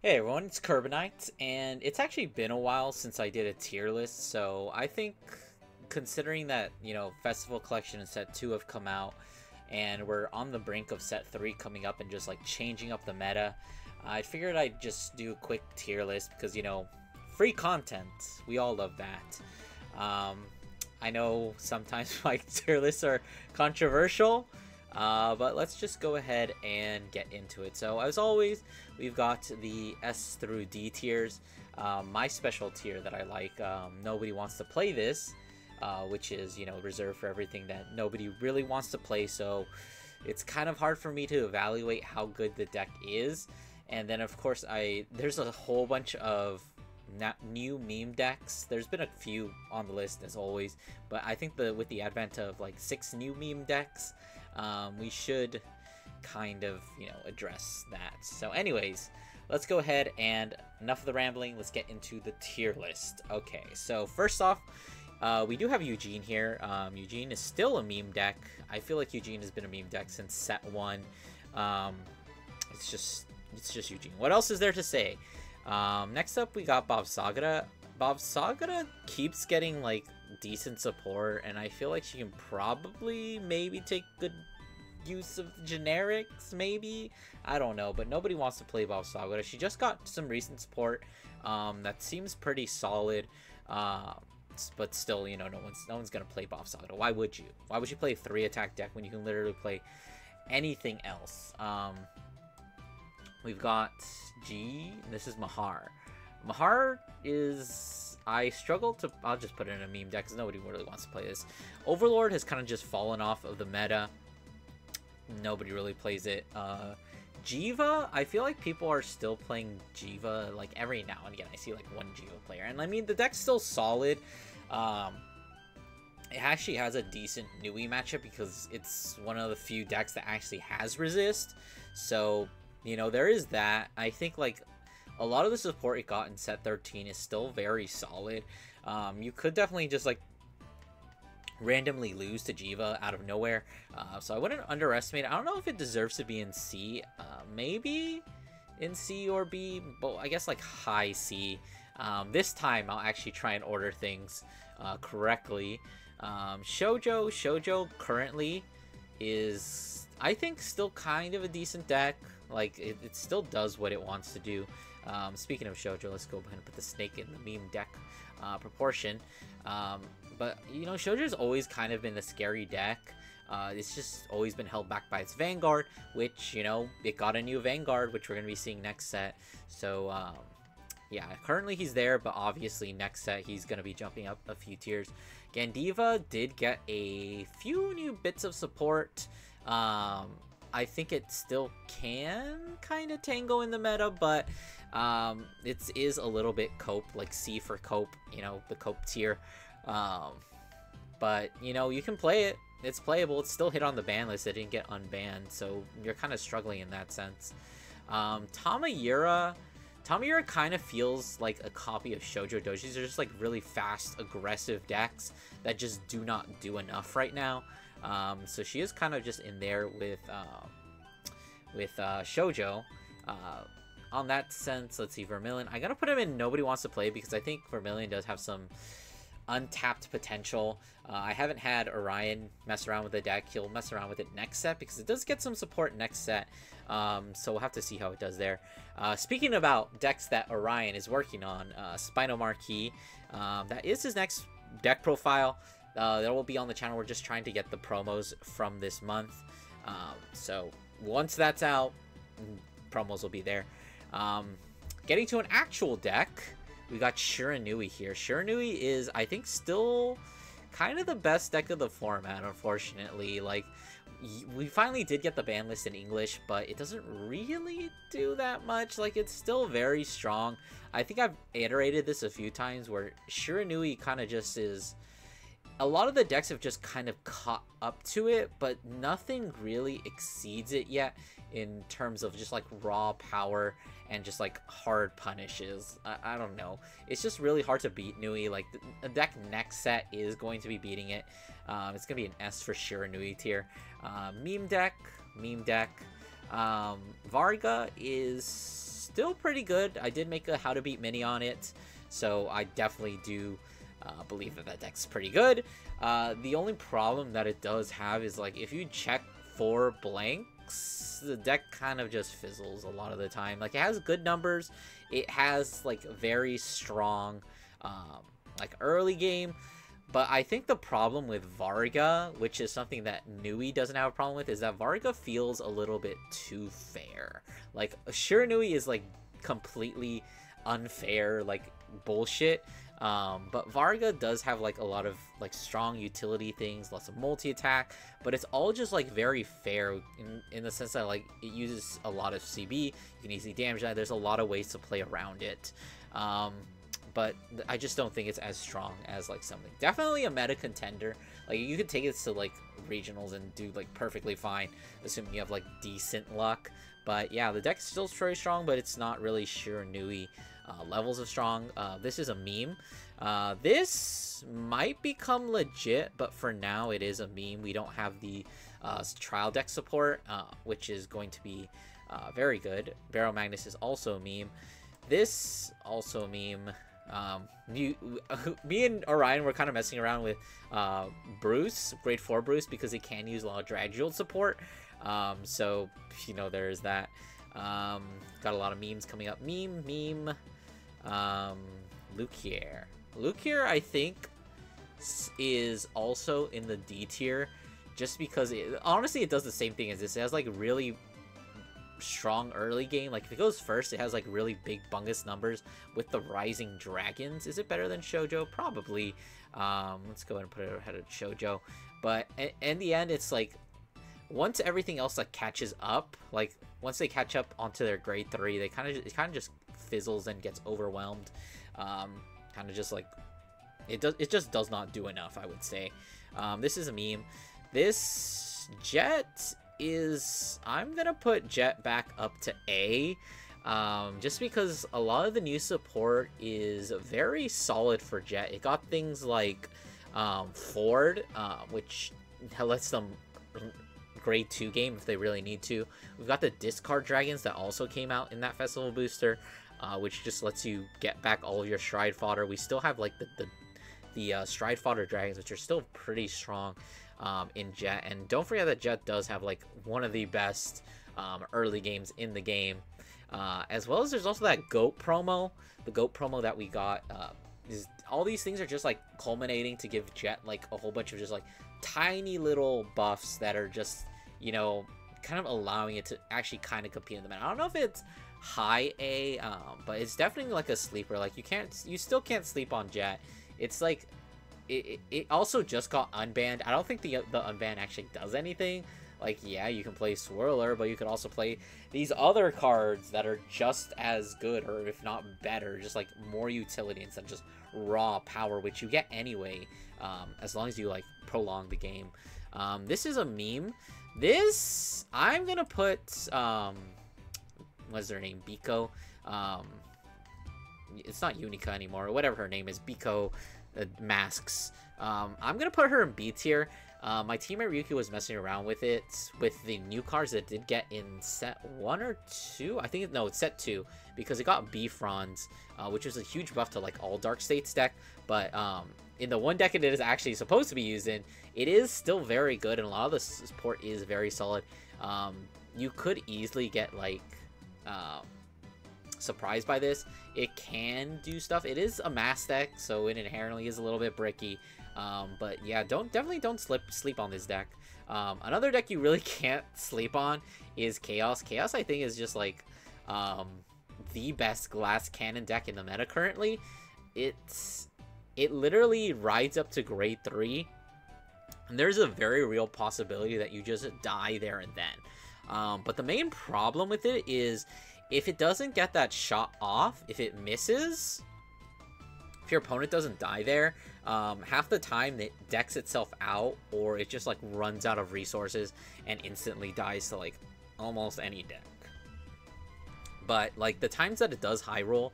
Hey everyone, it's Carbonite, and it's actually been a while since I did a tier list, so I think considering that, Festival Collection and Set 2 have come out, and we're on the brink of Set 3 coming up and just like changing up the meta, I figured I'd just do a quick tier list because, free content, we all love that. Um, I know sometimes my tier lists are controversial, but let's just go ahead and get into it. So as always, we've got the S through D tiers. My special tier that I like, nobody wants to play this, which is, reserved for everything that nobody really wants to play. So it's kind of hard for me to evaluate how good the deck is. And then of course there's a whole bunch of new meme decks. There's been a few on the list as always, but I think with the advent of like 6 new meme decks, we should kind of, address that. So anyways, let's go ahead and enough of the rambling. Let's get into the tier list. Okay, so first off, we do have Eugene here. Eugene is still a meme deck. I feel like Eugene has been a meme deck since set 1. It's just Eugene. What else is there to say? Next up, we got Bob Sagara. Bob Sagara keeps getting like decent support, and I feel like she can probably maybe take good use of generics, maybe. I don't know, but nobody wants to play Bob Sagara. She just got some recent support that seems pretty solid, but still, no one's gonna play Bob Sagara. Why would you? Why would you play a 3 attack deck when you can literally play anything else? We've got G. This is Mahar. Mahar is... I'll just put it in a meme deck because nobody really wants to play this. Overlord has kind of just fallen off of the meta. Nobody really plays it. Jiva, I feel like people are still playing Jiva, like every now and again. I see like one Jiva player. And I mean, the deck's still solid. It actually has a decent Nui matchup because it's one of the few decks that actually has resist. So, there is that. I think like a lot of the support it got in set 13 is still very solid. You could definitely just like randomly lose to Jiva out of nowhere. So I wouldn't underestimate it. I don't know if it deserves to be in C. Maybe in C or B, but I guess like high C. This time I'll actually try and order things correctly. Shoujo currently is, I think, still kind of a decent deck. Like, it still does what it wants to do. Speaking of Shoujo, let's go ahead and put the snake in the meme deck proportion. But, Shoujo's always kind of been a scary deck. It's just always been held back by its Vanguard, which, it got a new Vanguard, which we're going to be seeing next set. So, yeah, currently he's there, but obviously next set he's going to be jumping up a few tiers. Gandiva did get a few new bits of support. I think it still can kind of tango in the meta, but it is a little bit cope, like C for cope, the cope tier. But, you can play it. It's playable. It's still hit on the ban list. It didn't get unbanned, so you're kind of struggling in that sense. Tamayura kind of feels like a copy of Shoujo Doji. These are just like really fast, aggressive decks that just do not do enough right now. So she is kind of just in there with Shoujo. On that sense, let's see, Vermilion. I gotta put him in Nobody Wants to Play because I think Vermilion does have some untapped potential. I haven't had Orion mess around with the deck. He'll mess around with it next set because it does get some support next set. So we'll have to see how it does there. Speaking about decks that Orion is working on, Spino Marquis, that is his next deck profile. That will be on the channel. We're just trying to get the promos from this month. So once that's out, promos will be there. Getting to an actual deck, we got Shiranui here. Shiranui is, I think, still kind of the best deck of the format, unfortunately. Like, we finally did get the ban list in English, but it doesn't really do that much. Like, it's still very strong. I think I've iterated this a few times where Shiranui kind of just is... A lot of the decks have just kind of caught up to it, but nothing really exceeds it yet in terms of just like raw power and just like hard punishes. I don't know. It's just really hard to beat Nui. Like the deck next set is going to be beating it. It's going to be an S for Shiranui tier. Meme deck. Varga is still pretty good. I did make a how to beat mini on it, so I definitely do believe that that deck's pretty good. The only problem that it does have is like if you check for blanks, the deck kind of just fizzles a lot of the time. Like it has good numbers, it has like very strong like early game, but I think the problem with Varga, which is something that Nui doesn't have a problem with, is that Varga feels a little bit too fair. Like sure, Nui is like completely unfair, like bullshit, but Varga does have like a lot of like strong utility things, lots of multi-attack, but it's all just like very fair in the sense that like it uses a lot of CB, you can easily damage that, there's a lot of ways to play around it. But I just don't think it's as strong as like something. Definitely a meta contender. Like you could take it to like regionals and do like perfectly fine, assuming you have like decent luck. But yeah, the deck's still very strong, but it's not really sure Nui levels of strong. This is a meme. This might become legit, but for now it is a meme. We don't have the trial deck support, which is going to be very good. Barrow Magnus is also a meme. This also a meme. Me and Orion were kind of messing around with Bruce, grade 4 Bruce, because he can use a lot of drag shield support. So you know, there's that. Got a lot of memes coming up. Meme. Lukier I think is also in the D tier, just because honestly it does the same thing as this. It has like really strong early game. Like if it goes first, it has like really big bungus numbers with the rising dragons. Is it better than Shoujo? Probably. Let's go ahead and put it ahead of Shoujo. But in the end, it's like once everything else like catches up, like once they catch up onto their grade 3, they kind of just fizzles and gets overwhelmed. Kind of just like it just does not do enough, I would say. This is a meme. This Jet is, I'm gonna put Jet back up to A, just because a lot of the new support is very solid for Jet. It got things like Ford, which lets them grade 2 game if they really need to. We've got the discard dragons that also came out in that festival booster, which just lets you get back all of your stride fodder. We still have like the stride fodder dragons, which are still pretty strong in Jet. And don't forget that Jet does have like one of the best early games in the game, as well as there's also that goat promo. The goat promo that we got, all these things are just like culminating to give Jet like a whole bunch of just like tiny little buffs that are just, you know, kind of allowing it to actually kind of compete in the meta. I don't know if it's high A, but it's definitely like a sleeper. Like you still can't sleep on Jet. It's like it also just got unbanned. I don't think the unban actually does anything. Like, yeah, you can play Swirler, but you could also play these other cards that are just as good, or if not better, just like more utility instead of just raw power, which you get anyway, as long as you like prolong the game. This is a meme. This, I'm gonna put, what's her name? Biko. It's not Unica anymore, or whatever her name is. Biko masks. I'm gonna put her in B tier. My teammate Ryuki was messing around with it with the new cards that did get in set 1 or 2. I think no, it's set 2, because it got Bifrons, which was a huge buff to like all Dark States deck. But in the one deck it is actually supposed to be used in, it is still very good, and a lot of the support is very solid. You could easily get like surprised by this. It can do stuff. It is a mass deck, so it inherently is a little bit bricky. But yeah, definitely don't sleep on this deck. Another deck you really can't sleep on is Chaos. Chaos, I think, is just like the best glass cannon deck in the meta currently. It literally rides up to grade 3, and there's a very real possibility that you just die there and then. But the main problem with it is if it doesn't get that shot off, if it misses, if your opponent doesn't die there, half the time it decks itself out, or it just like runs out of resources and instantly dies to like almost any deck. But like the times that it does high roll,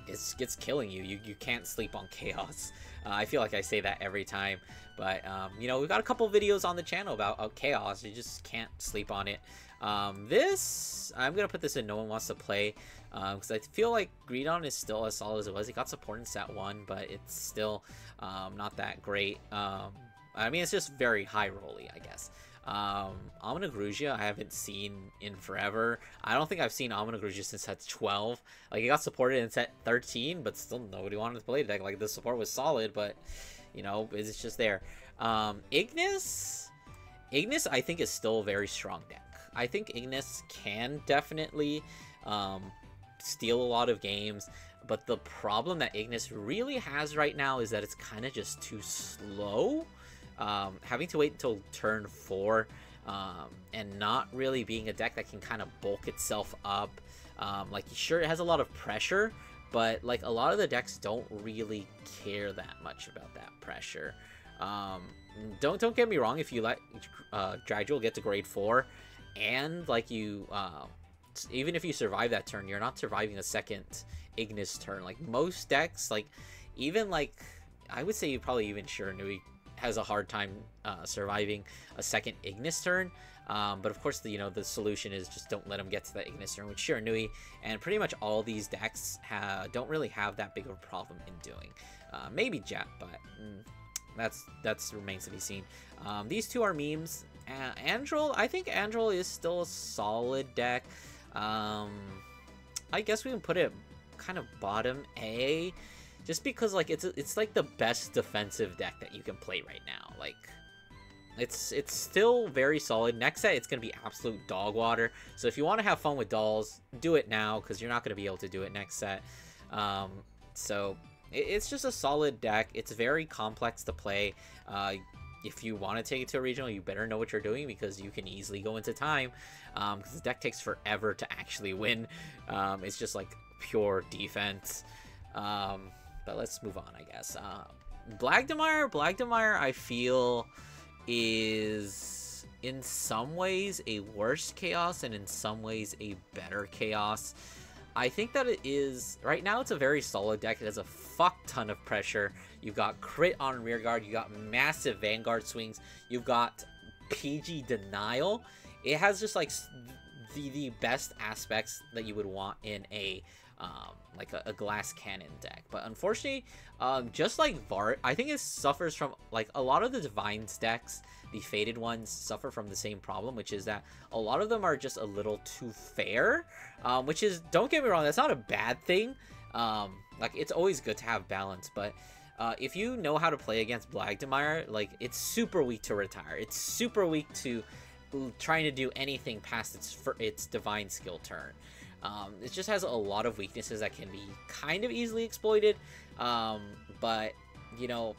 it's killing you. You can't sleep on Chaos. I feel like I say that every time, but you know, we've got a couple videos on the channel about Chaos. You just can't sleep on it. This, I'm gonna put this in No One Wants to Play, because I feel like Greedon is still as solid as it was. It got support in Set 1, but it's still not that great. I mean, it's just very high rolly, I guess. Amina Grugia I haven't seen in forever. I don't think I've seen Amina Grugia since set 12. Like, it got supported in set 13, but still nobody wanted to play the deck. Like, the support was solid, but, you know, it's just there. Ignis I think is still a very strong deck. I think Ignis can definitely steal a lot of games, but the problem that Ignis really has right now is that it's kind of just too slow. Having to wait until turn 4 and not really being a deck that can kind of bulk itself up. Like, sure, it has a lot of pressure, but like a lot of the decks don't really care that much about that pressure. Don't get me wrong, if you let Dragduel get to grade 4 and like you even if you survive that turn, you're not surviving a second Ignis turn. Like, most decks, like even like I would say probably even Shiranui has a hard time surviving a second Ignis turn. But of course, the solution is just don't let them get to that Ignis turn with Shiranui, and pretty much all these decks don't really have that big of a problem in doing. Maybe Jet, but that's remains to be seen. These two are memes. Andrel, I think Andrel is still a solid deck. I guess we can put it kind of bottom A, just because like it's like the best defensive deck that you can play right now. Like, it's still very solid. Next set, it's gonna be absolute dog water. So if you want to have fun with dolls, do it now, because you're not gonna be able to do it next set. So it's just a solid deck. It's very complex to play. If you want to take it to a regional, you better know what you're doing, because you can easily go into time, because the deck takes forever to actually win. It's just like pure defense. But let's move on, I guess. Blagdemire, I feel, is in some ways a worse Chaos and in some ways a better Chaos. I think that it is, right now it's a very solid deck. It has a fuck ton of pressure. You've got crit on rearguard, you got massive Vanguard swings, you've got PG denial. It has just like the best aspects that you would want in a like a glass cannon deck. But unfortunately, just like Vart, I think it suffers from, like, a lot of the Divines decks, the faded ones, suffer from the same problem, which is that a lot of them are just a little too fair, which is, don't get me wrong, that's not a bad thing. Like, it's always good to have balance, but if you know how to play against Blagdemire, like, it's super weak to retire. It's super weak to trying to do anything past its divine skill turn. It just has a lot of weaknesses that can be kind of easily exploited, but, you know,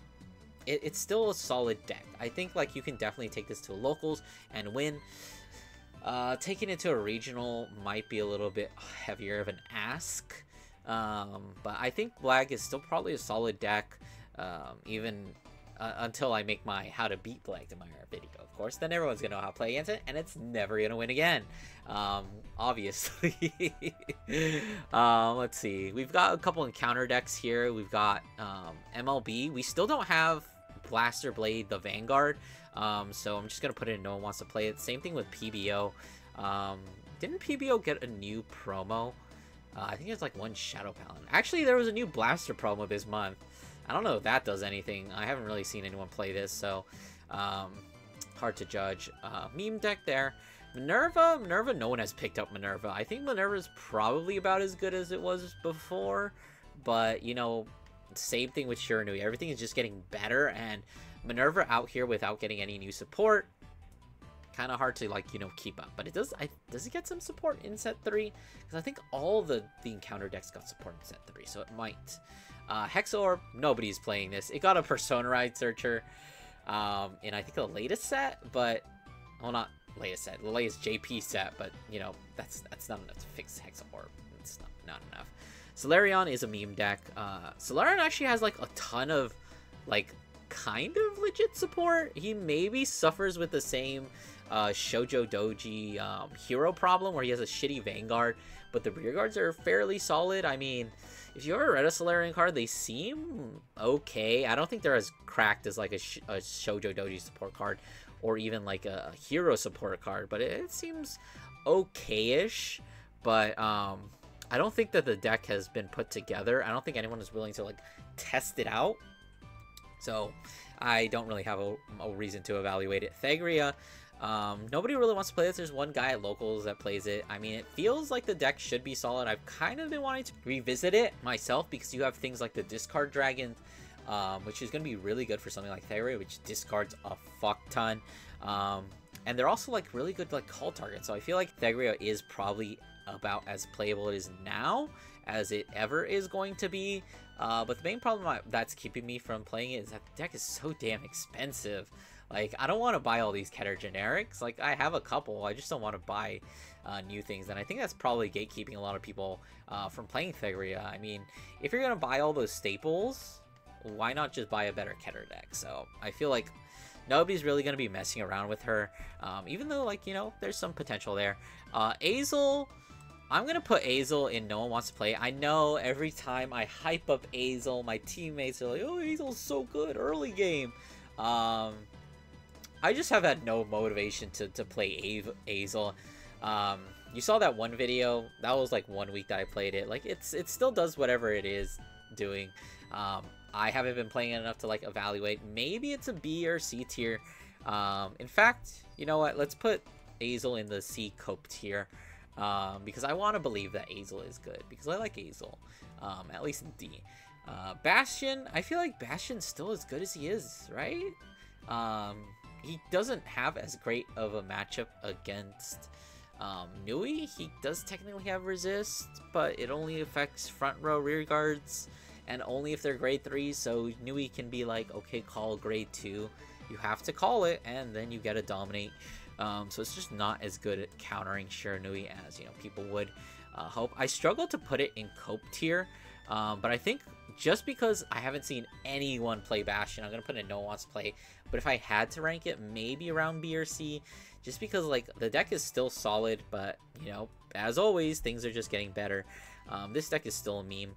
it's still a solid deck. I think, like, you can definitely take this to locals and win. Taking it to a regional might be a little bit heavier of an ask, but I think Blag is still probably a solid deck, even until I make my How to Beat Blagdemire video, of course. Then everyone's gonna know how to play against it, and it's never gonna win again, obviously. Let's see, we've got a couple encounter decks here. We've got MLB. We still don't have Blaster Blade, the Vanguard, so I'm just gonna put it in No One Wants to Play It. Same thing with PBO. Didn't PBO get a new promo? I think it's like one Shadow Paladin. Actually, there was a new Blaster promo this month. I don't know if that does anything. I haven't really seen anyone play this, so hard to judge. Meme deck there. Minerva, no one has picked up Minerva. I think Minerva is probably about as good as it was before, but, you know, same thing with Shiranui. Everything is just getting better, and Minerva out here without getting any new support, kind of hard to, like, you know, keep up. But it does it get some support in set 3? Because I think all the encounter decks got support in set 3, so it might. Hexorb, nobody's playing this. It got a Persona Ride Searcher in, I think, the latest set, but, well, not latest set, the latest JP set, but, you know, that's not enough to fix Hexorb. It's not enough. Solarion is a meme deck. Solarion actually has, like, a ton of, like, kind of legit support. He maybe suffers with the same Shoujo Doji hero problem, where he has a shitty Vanguard, but the rear guards are fairly solid. I mean, if you ever read a Solarion card, they seem okay. I don't think they're as cracked as, like, a Shoujo Doji support card, or even like a hero support card, but it seems okay-ish, but I don't think that the deck has been put together. I don't think anyone is willing to like test it out. So I don't really have a reason to evaluate it. Thagria, nobody really wants to play this. There's one guy at locals that plays it. I mean, it feels like the deck should be solid. I've kind of been wanting to revisit it myself because you have things like the discard dragon, which is going to be really good for something like Thagria, which discards a fuck ton. And they're also like really good like call targets. So I feel like Thagria is probably about as playable as now as it ever is going to be. But the main problem that's keeping me from playing it is that the deck is so damn expensive. Like, I don't want to buy all these Keter generics. Like, I have a couple. I just don't want to buy new things. And I think that's probably gatekeeping a lot of people from playing Thagria. I mean, if you're going to buy all those staples, why not just buy a better Keter deck? So I feel like nobody's really going to be messing around with her. Even though, like, you know, there's some potential there. Azel, I'm going to put Azel in No One Wants to Play. I know every time I hype up Azel, my teammates are like, oh, Azel's so good early game. I just have had no motivation to play Azel. You saw that one video. That was like 1 week that I played it. Like, it still does whatever it is doing. I haven't been playing it enough to like evaluate. Maybe it's a B or C tier. In fact, you know what? Let's put Azel in the C cope tier. Because I want to believe that Azel is good. Because I like Azel. At least in D. Bastion, I feel like Bastion's still as good as he is, right? He doesn't have as great of a matchup against Nui. He does technically have resist, but it only affects front row rear guards, and only if they're grade 3, so Nui can be like, okay, call grade 2. You have to call it, and then you get to dominate. So it's just not as good at countering Shiranui as, you know, people would hope. I struggle to put it in cope tier, but I think just because I haven't seen anyone play Bastion, I'm going to put it in No One Wants to Play. But if I had to rank it, maybe around B or C, just because, like, the deck is still solid, but, you know, as always, things are just getting better. This deck is still a meme.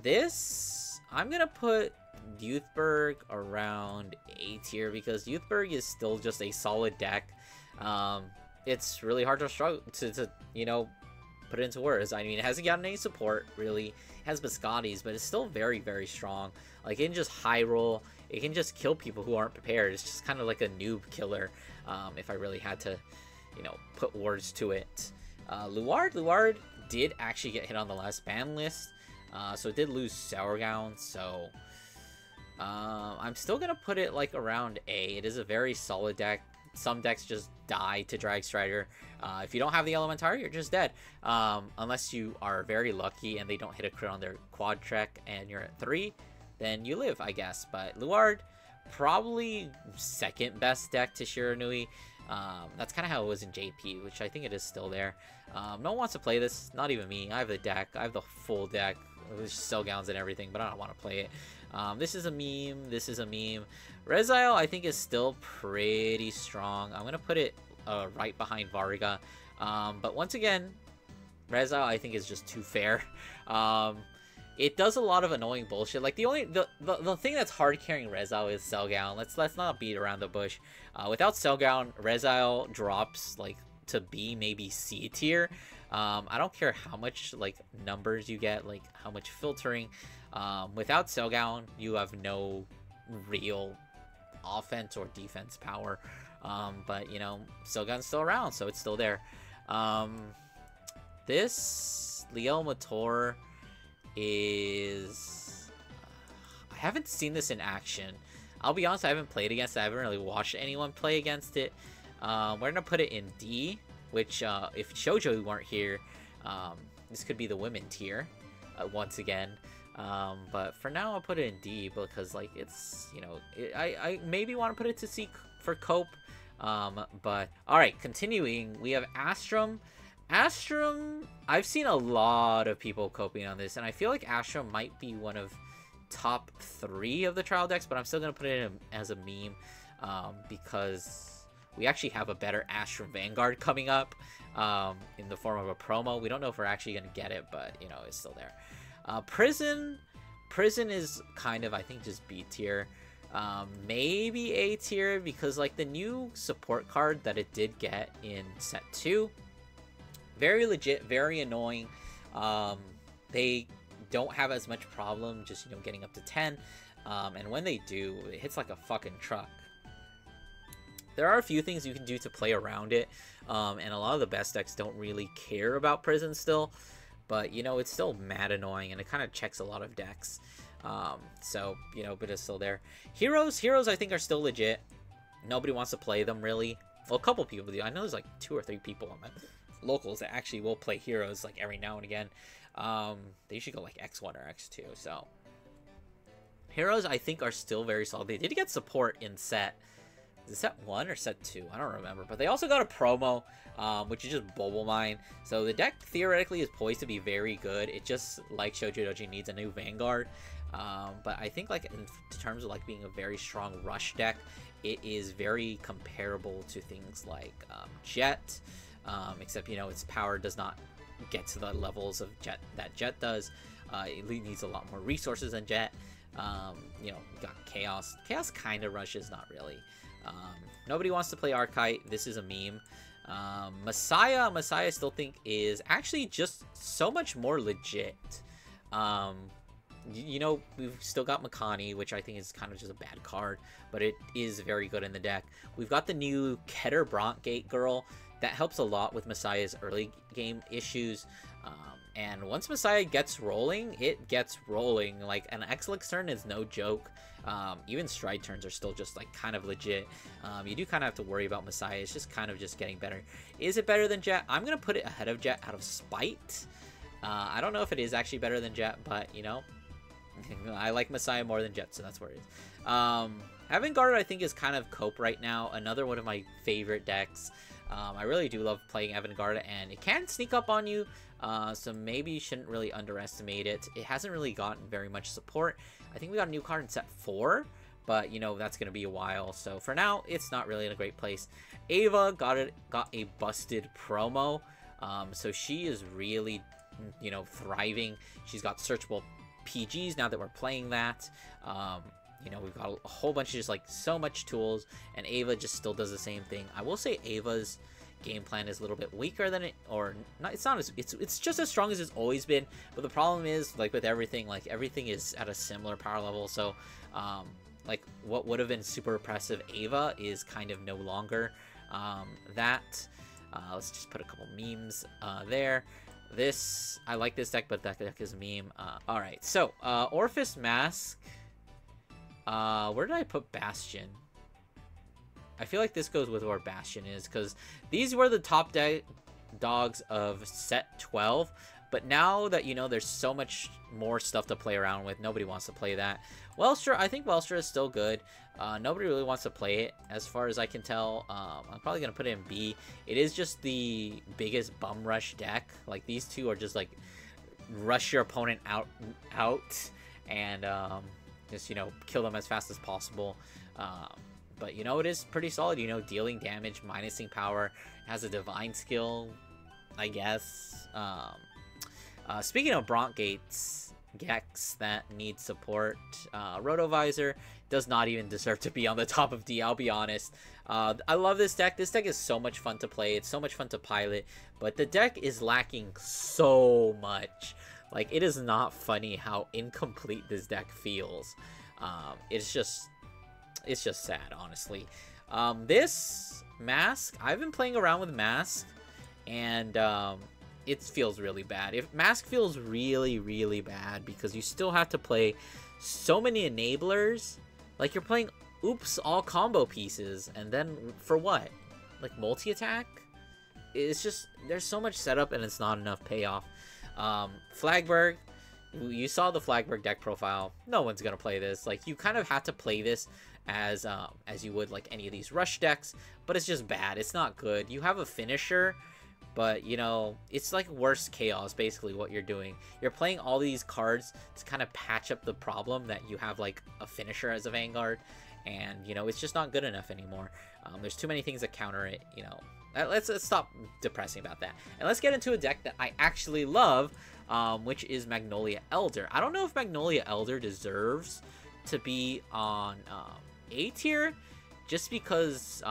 This, I'm going to put Youthberg around A tier because Youthberg is still just a solid deck. It's really hard to struggle to you know, put it into words. I mean, it hasn't gotten any support really. It has Biscottis, but it's still very, very strong. Like, it can just high roll. It can just kill people who aren't prepared. It's just kind of like a noob killer. If I really had to, you know, put words to it. Luard did actually get hit on the last ban list. So it did lose Sour Gown. So I'm still gonna put it like around A. It is a very solid deck. Some decks just die to Drag Strider. If you don't have the Elementar, you're just dead. Unless you are very lucky and they don't hit a crit on their quad trek and you're at 3, then you live, I guess. But Luard, probably second best deck to Shiranui. That's kind of how it was in JP, which I think it is still there. No one wants to play this, not even me. I have the deck. I have the full deck with cell gowns and everything, but I don't want to play it. This is a meme. This is a meme. Rezile, I think, is still pretty strong. I'm going to put it right behind Varga. But once again, Rezile, I think, is just too fair. It does a lot of annoying bullshit. Like, the thing that's hard carrying Rezile is Cellgown. Let's not beat around the bush. Without Cellgown, Rezile drops, like, to B, maybe C tier. I don't care how much, like, numbers you get, like, how much filtering. Without Cellgown, you have no real offense or defense power. But, you know, Cellgown's still around, so it's still there. This Liel Mator is... I haven't seen this in action. I'll be honest, I haven't played against it. I haven't really watched anyone play against it. We're going to put it in D, which, if Shoujo weren't here, this could be the women tier, once again. But for now, I'll put it in D because, like, it's, you know, I maybe want to put it to C for cope. But, alright, continuing, we have Astrum. Astrum, I've seen a lot of people coping on this, and I feel like Astrum might be one of top 3 of the trial decks, but I'm still going to put it in as a meme, because we actually have a better Astrum Vanguard coming up, in the form of a promo. We don't know if we're actually going to get it, but, you know, it's still there. Prison is kind of, I think, just B tier. Maybe A tier, because like the new support card that it did get in set 2, very legit, very annoying. They don't have as much problem just, you know, getting up to 10. And when they do, it hits like a fucking truck. There are a few things you can do to play around it, and a lot of the best decks don't really care about Prison still, but, you know, it's still mad annoying, and it kind of checks a lot of decks. So, you know, but it's still there. Heroes I think are still legit. Nobody wants to play them, really. Well, a couple people do. I know there's like 2 or 3 people on my locals that actually will play Heroes, like, every now and again. They usually go like X1 or X2, so Heroes I think are still very solid. They did get support in set, is it set 1 or set 2? I don't remember, but they also got a promo, which is just Bubble Mine. So the deck theoretically is poised to be very good. It just, like Shoujo Doji, needs a new Vanguard. But I think, like, in terms of like being a very strong rush deck, it is very comparable to things like Jet, except, you know, its power does not get to the levels of Jet that Jet does. It needs a lot more resources than Jet. You know, we got Chaos. Chaos kind of rushes, not really. Nobody wants to play Archite. This is a meme. Messiah I still think is actually just so much more legit. You know, we've still got Makani, which I think is kind of just a bad card, but it is very good in the deck. We've got the new Keter Brontgate girl. That helps a lot with Messiah's early game issues. And once Messiah gets rolling, it gets rolling. Like, an X-Lix turn is no joke. Even Stride turns are still just, like, kind of legit. You do kind of have to worry about Messiah. It's just kind of just getting better. Is it better than Jet? I'm going to put it ahead of Jet out of spite. I don't know if it is actually better than Jet, but, you know, I like Messiah more than Jet, so that's where it is. Avantgarde, I think, is kind of cope right now. Another one of my favorite decks. I really do love playing Avantgarde, and it can sneak up on you, so maybe you shouldn't really underestimate it. It hasn't really gotten very much support. I think we got a new card in set 4, but, you know, that's going to be a while. So for now, it's not really in a great place. Ava got a busted promo, so she is really, you know, thriving. She's got searchable PGs now that we're playing that. You know, we've got a whole bunch of just, like, so much tools, and Ava just still does the same thing. I will say Ava's game plan is a little bit weaker than it, or not, it's not as, it's just as strong as it's always been, but the problem is, like, with everything, like, everything is at a similar power level, so, like, what would have been super oppressive Ava is kind of no longer that. Let's just put a couple memes there. This, I like this deck, but that deck is a meme. Alright, so, Orphis Mask. Where did I put Bastion? I feel like this goes with where Bastion is, because these were the top dogs of set 12, but now that, you know, there's so much more stuff to play around with, nobody wants to play that. Welstra, I think Welstra is still good. Nobody really wants to play it, as far as I can tell. I'm probably going to put it in B. It is just the biggest bum rush deck. Like, these two are just, like, rush your opponent out, and, just, you know, kill them as fast as possible. But, you know, it is pretty solid, you know, dealing damage, minusing power, has a divine skill, I guess. Speaking of Brontgates, Gex that needs support, Rotovisor does not even deserve to be on the top of D, I'll be honest. I love this deck. This deck is so much fun to play. It's so much fun to pilot, but the deck is lacking so much. Like, it is not funny how incomplete this deck feels. It's just sad, honestly. This Mask, I've been playing around with Mask, and it feels really bad. Mask feels really, really bad because you still have to play so many enablers. Like, you're playing oops all combo pieces, and then for what? Like, multi-attack? It's just, there's so much setup and it's not enough payoff. Flagberg, you saw the Flagberg deck profile. No one's gonna play this. Like, you kind of have to play this as you would like any of these rush decks, but it's just bad. It's not good. You have a finisher, but, you know, it's like worse chaos, basically, what you're doing. You're playing all these cards to kind of patch up the problem that you have, like, a finisher as a Vanguard, and, you know, it's just not good enough anymore. There's too many things that counter it, you know. Let's stop depressing about that. And let's get into a deck that I actually love, which is Magnolia Elder. I don't know if Magnolia Elder deserves to be on A tier, just because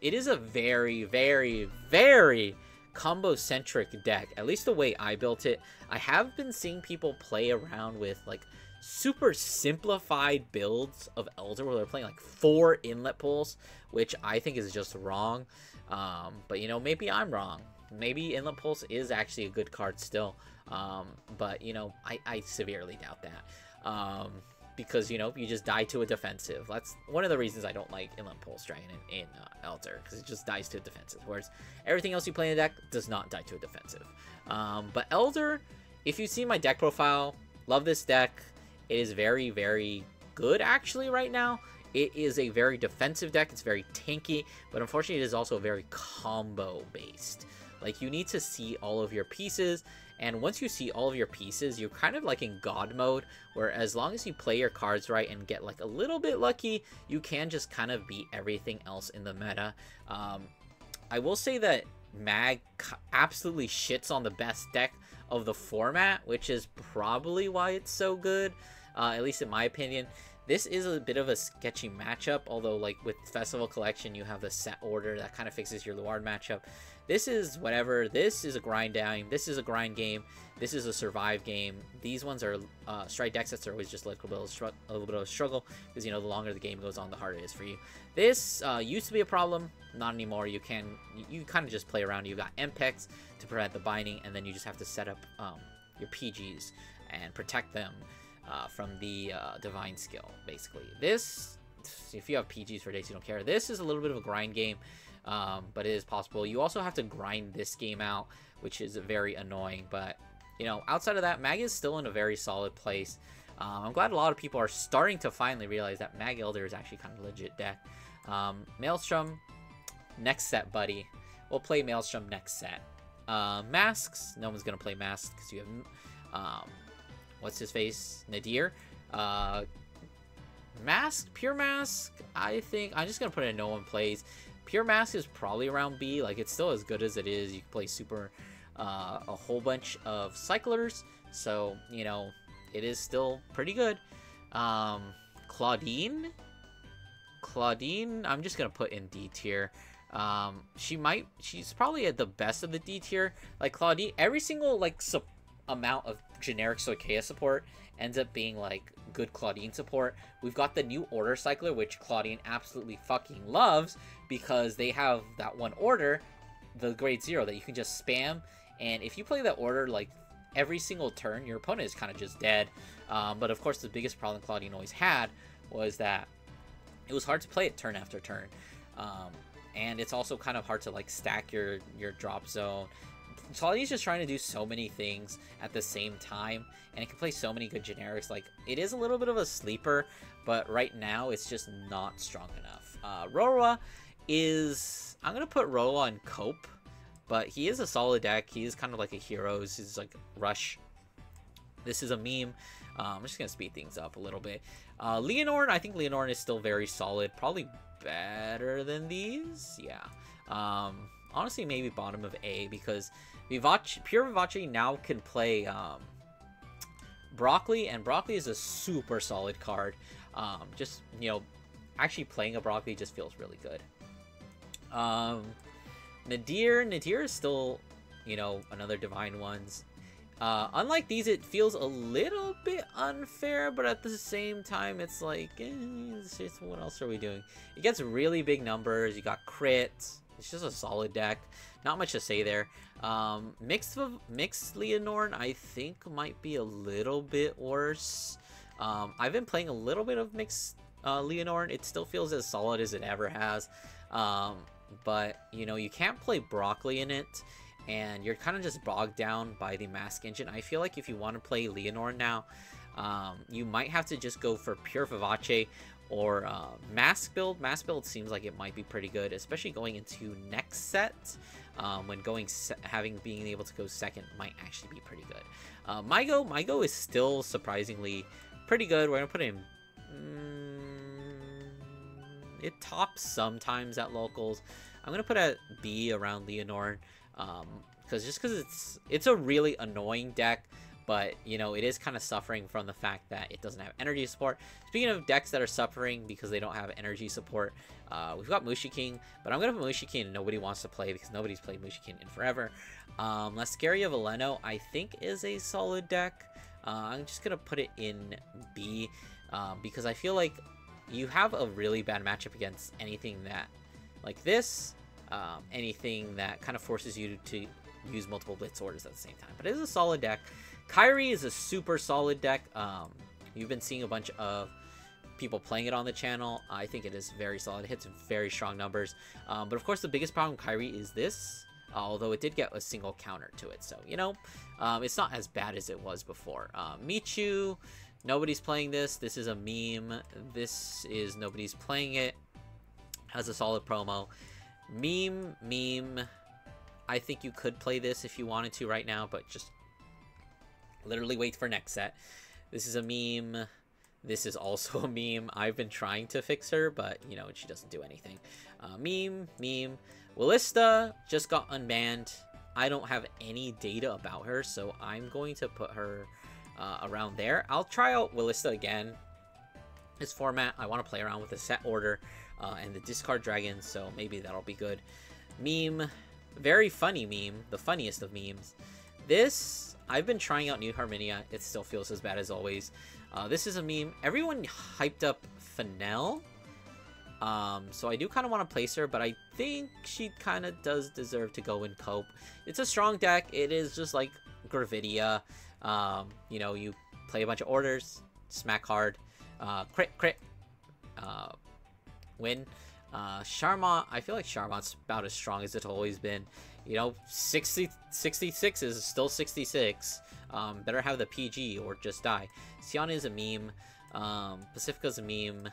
it is a very, very, very combo-centric deck, at least the way I built it. I have been seeing people play around with like super simplified builds of Elder where they're playing like 4 inlet pulls, which I think is just wrong. But you know, maybe I'm wrong. Maybe Inlet Pulse is actually a good card still. But you know, I severely doubt that. Because, you know, you just die to a defensive. That's one of the reasons I don't like Inlet Pulse Dragon in Elder, because it just dies to a defensive, whereas everything else you play in the deck does not die to a defensive. But Elder, if you see my deck profile, love this deck. It is very, very good actually right now. It is a very defensive deck. It's very tanky, but unfortunately it is also very combo based. Like, you need to see all of your pieces, and once you see all of your pieces, you're kind of like in God mode, where as long as you play your cards right and get like a little bit lucky, you can just kind of beat everything else in the meta. I will say that Mag absolutely shits on the best deck of the format, which is probably why it's so good, at least in my opinion. This is a bit of a sketchy matchup, although like with Festival Collection you have the set order that kind of fixes your Luard matchup. This is whatever. This is a grind down. This is a grind game. This is a survive game. These ones are stride deck sets are always just a little bit of a struggle, because, you know, the longer the game goes on, the harder it is for you. This used to be a problem, not anymore. You kind of just play around. You got MPEX to prevent the binding, and then you just have to set up your PGs and protect them from the divine skill, basically. This, if you have PGs for days you don't care, this is a little bit of a grind game. But it is possible. You also have to grind this game out, which is very annoying. But, you know, outside of that, Mag is still in a very solid place. I'm glad a lot of people are starting to finally realize that Mag Elder is actually kind of a legit deck. Maelstrom, next set, buddy. We'll play Maelstrom next set. Masks, no one's going to play Masks because you have, what's his face? Nadir. Mask, Pure Mask, I think, I'm just going to put in no one plays. Pure Mask is probably around B. Like, it's still as good as it is. You can play super a whole bunch of cyclers, so, you know, it is still pretty good. Claudine, I'm just gonna put in D tier. She's probably at the best of the D tier. Like, Claudine, every single like amount of generic Soikea support ends up being like good Claudine support. We've got the new order cycler, which Claudine absolutely fucking loves, because they have that one order, the grade 0, that you can just spam, and if you play that order like every single turn, your opponent is kind of just dead. But of course the biggest problem Claudine always had was that it was hard to play it turn after turn, and it's also kind of hard to like stack your drop zone. Claudine's just trying to do so many things at the same time, and it can play so many good generics. Like, it is a little bit of a sleeper, but right now it's just not strong enough. Roroa is, I'm gonna put Roroa on Cope, but he is a solid deck. He is kind of like a hero. This is like Rush. This is a meme. I'm just gonna speed things up a little bit. Leonore, I think Leonore is still very solid, probably better than these. Yeah. Honestly, maybe bottom of A, because Pure Vivace now can play Broccoli, and Broccoli is a super solid card. Just, you know, actually playing a Broccoli just feels really good. Nadir is still, you know, another Divine Ones. Unlike these, it feels a little bit unfair, but at the same time, it's like, what else are we doing? It gets really big numbers. You got crits. It's just a solid deck. Not much to say there. Mixed Leonore, I think, might be a little bit worse. I've been playing a little bit of Mixed Leonore. It still feels as solid as it ever has. But, you know, you can't play Broccoli in it, and you're kind of just bogged down by the Mask Engine. I feel like if you want to play Leonore now, you might have to just go for Pure Vivace or Mask build. Mask build seems like it might be pretty good, especially going into next set, when being able to go second might actually be pretty good. Mygo is still surprisingly pretty good. We're gonna put in it tops sometimes at locals. I'm gonna put at B around Leonore, because it's a really annoying deck, but you know, it is kind of suffering from the fact that it doesn't have energy support. Speaking of decks that are suffering because they don't have energy support, we've got Mushiking, but I'm gonna put Mushiking and nobody wants to play because nobody's played Mushiking in forever. Lascaria Veleno I think is a solid deck. I'm just gonna put it in B because I feel like you have a really bad matchup against anything that like this, anything that kind of forces you to use multiple blitz orders at the same time. But it is a solid deck. Kyrie is a super solid deck. You've been seeing a bunch of people playing it on the channel. I think it is very solid. It hits very strong numbers. But of course, the biggest problem with Kyrie is this. Although it did get a single counter to it. So, you know, it's not as bad as it was before. Michu, nobody's playing this. This is a meme. This is nobody's playing it. Has a solid promo. Meme. I think you could play this if you wanted to right now, but just literally wait for next set. This is a meme. This is also a meme. I've been trying to fix her, but, you know, she doesn't do anything. Meme. Willista just got unbanned. I don't have any data about her, so I'm going to put her around there. I'll try out Willista again. This format, I want to play around with the set order and the discard dragon, so maybe that'll be good. Meme, very funny meme, the funniest of memes. This, I've been trying out New Harmonia. It still feels as bad as always. This is a meme. Everyone hyped up Fennel. So I do kind of want to place her, but I think she kind of does deserve to go in Cope. It's a strong deck. It is just like Gravidia. You know, you play a bunch of orders, smack hard, crit, win. Charmant, I feel like Charmant's about as strong as it's always been. You know, 66 is still 66. Better have the PG or just die. Sion is a meme. Pacifica's a meme.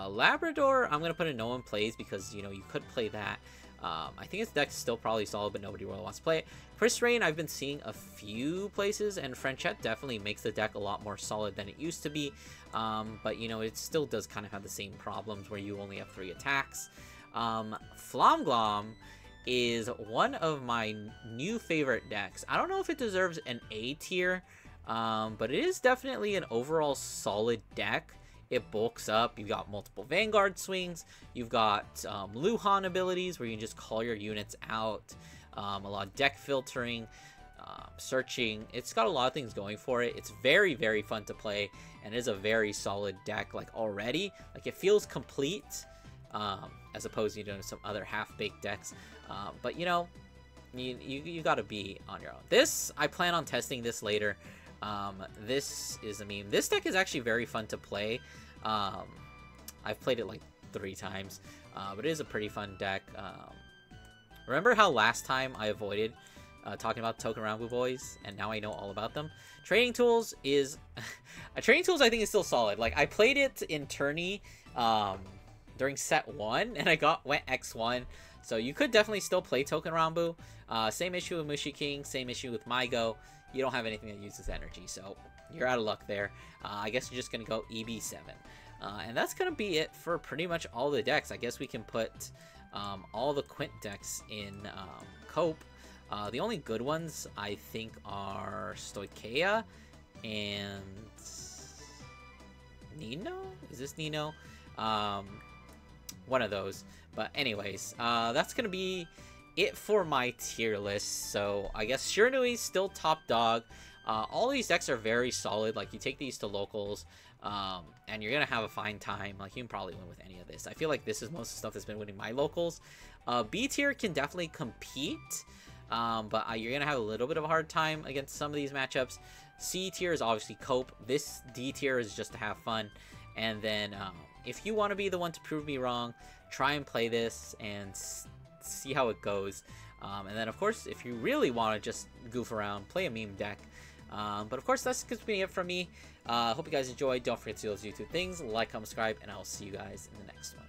Labrador, I'm going to put in no one plays because, you know, you could play that. I think his deck's still probably solid, but nobody really wants to play it. Chris Rain, I've been seeing a few places, and Franchette definitely makes the deck a lot more solid than it used to be. But, you know, it still does kind of have the same problems where you only have 3 attacks. Flomglom is one of my new favorite decks. I don't know if it deserves an A tier, but it is definitely an overall solid deck. It bulks up. You've got multiple Vanguard swings. You've got Luhan abilities where you can just call your units out. A lot of deck filtering, searching. It's got a lot of things going for it. It's very, very fun to play, and is a very solid deck. Like already, like it feels complete, as opposed to, you know, some other half-baked decks. But you know, you got to be on your own. This, I plan on testing this later. This is a meme. This deck is actually very fun to play. I've played it like 3 times, but it is a pretty fun deck. Remember how last time I avoided talking about Token Rambu boys, and now I know all about them? Training Tools is... Training Tools I think is still solid. Like, I played it in tourney during set 1, and I went X1, so you could definitely still play Token Rambu. Same issue with Mushiking, same issue with Mygo. You don't have anything that uses energy, so you're out of luck there. I guess you're just going to go EB7. And that's going to be it for pretty much all the decks. I guess we can put all the Quint decks in Cope. The only good ones, I think, are Stoicheia and Nino? Is this Nino? One of those. But anyways, that's going to be it for my tier list. So I guess Shiranui's still top dog. All these decks are very solid. Like, you take these to locals, and you're gonna have a fine time. Like, you can probably win with any of this. I feel like this is most of the stuff that's been winning my locals. B tier can definitely compete, but you're gonna have a little bit of a hard time against some of these matchups. C tier is obviously Cope. This D tier is just to have fun. And then if you want to be the one to prove me wrong, try and play this and see how it goes. And then, of course, if you really want to just goof around, play a meme deck. But of course, that's going to be it from me. Hope you guys enjoyed. Don't forget to do those YouTube things. Like, comment, subscribe, and I'll see you guys in the next one.